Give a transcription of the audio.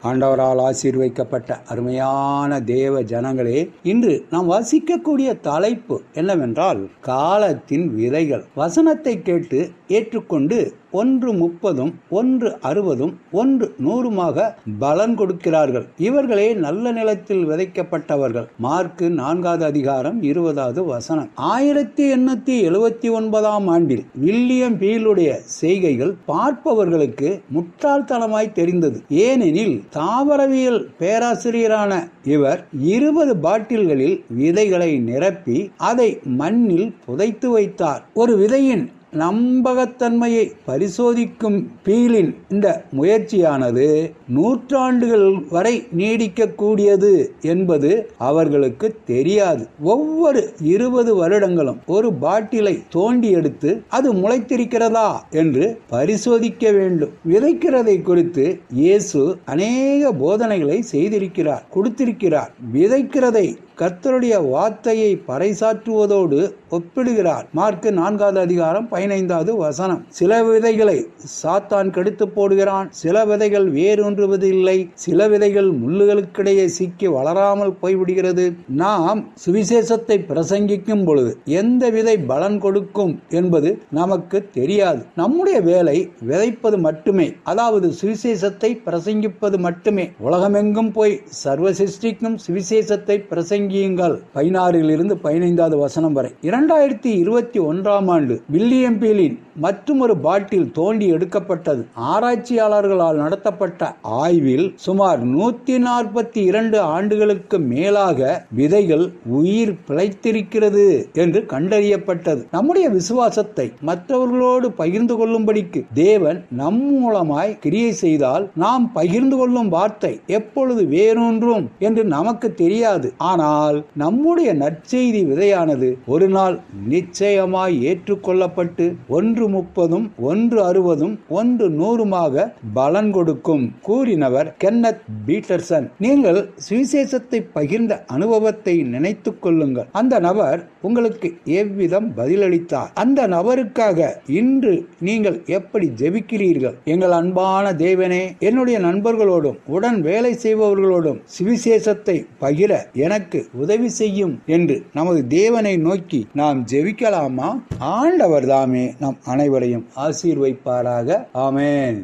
ஆண்டவரால் ஆசீர்வதிக்கப்பட்ட அருமையான தேவ ஜனங்களே, இன்று நாம் வாசிக்கக்கூடிய தலைப்பு என்னவென்றால் காலத்தின் விதைகள். வசனத்தை கேட்டு ஏற்றுக்கொண்டு 1:30, 1:60, 1:100 பலன் கொடுக்கிறார்கள். இவர்களே நல்ல நிலத்தில் விதைக்கப்பட்டவர்கள். மார்க்கு 4:20 1879 ஆண்டில் வில்லியம் பீலுடைய செய்கைகள் பார்ப்பவர்களுக்கு முட்டாள்தனமாய் தெரிந்தது. ஏனெனில் தாவரவியல் பேராசிரியரான இவர் 20 பாட்டில்களில் விதைகளை நிரப்பி அதை மண்ணில் புதைத்து வைத்தார். ஒரு விதையின் நம்பகத்தன்மையை பரிசோதிக்கும் பீலின் இந்த முயற்சியானது நூற்றாண்டுகள் வரை நீடிக்கக்கூடியது என்பது அவர்களுக்கு தெரியாது. ஒவ்வொரு 20 வருடங்களும் ஒரு பாட்டிலை தோண்டி எடுத்து அது முளைத்திருக்கிறதா என்று பரிசோதிக்க வேண்டும். விதைக்கிறதை குறித்து இயேசு அநேக போதனைகளை செய்திருக்கிறார், கொடுத்திருக்கிறார். விதைக்கிறதை கர்த்தருடைய வார்த்தையை பறைசாற்றுவதோடு ஒப்பிடுகிறார். மார்க்கு 4:15 சில விதைகளை சாத்தான் கெடுத்து போடுகிறான், சில விதைகள் வேரூன்றுவதில்லை, சில விதைகள் முள்ளுகளுக்கிடையே சிக்கி வளராமல் போய்விடுகிறது. நாம் சுவிசேஷத்தை பிரசங்கிக்கும் பொழுது எந்த விதை பலன் கொடுக்கும் என்பது நமக்கு தெரியாது. நம்முடைய வேலை விதைப்பது மட்டுமே, அதாவது சுவிசேஷத்தை பிரசங்கிப்பது மட்டுமே. உலகமெங்கும் போய் சர்வ சிருஷ்டிக்கும் சுவிசேஷத்தை பிரசங்கியுங்கள். 16-15 வரை. 2021 ஆண்டு வில்லியம் பீலின் மற்றொரு பாட்டில் தோண்டி எடுக்கப்பட்டது. ஆராய்ச்சியாளர்களால் நடத்தப்பட்ட ஆய்வில் சுமார் 142 ஆண்டுகளுக்கு மேலாக விதைகள் உயிர் பிழைத்திருக்கிறது என்று கண்டறியப்பட்டது. நம்முடைய விசுவாசத்தை மற்றவர்களோடு பகிர்ந்து கொள்ளும்படிக்கு தேவன் நம் மூலமாய் கிரியை செய்தால் நாம் பகிர்ந்து கொள்ளும் வார்த்தை எப்பொழுது வேறொன்றும் என்று நமக்கு தெரியாது. ஆனால் நம்முடைய நற்செய்தி விதையானது ஒரு நாள் நிச்சயமாய் ஏற்றுக்கொள்ளப்பட்டு 1:30, 1:60, 1:100 பலன் கொடுக்கும். கூறினவர் கென்னத் பீட்டர்சன். நீங்கள் சுவிசேஷத்தை பகிர்ந்த அனுபவத்தை நினைத்துக் கொள்ளுங்கள். அந்த நபர் உங்களுக்கு எவ்விதம் பதிலளித்தார்? அந்த நபருக்காக இன்று நீங்கள் எப்படி ஜெபிக்கிறீர்கள்? எங்கள் அன்பான தேவனே, என்னுடைய நண்பர்களோடும் உடன் வேலை செய்பவர்களோடும் சுவிசேஷத்தை பகிர எனக்கு உதவி செய்யும் என்று நமது தேவனை நோக்கி நாம் ஜெபிக்கலாமா? ஆண்டவர் தாமே நம் அனைவரையும் ஆசீர்வதிப்பாராக. ஆமென்.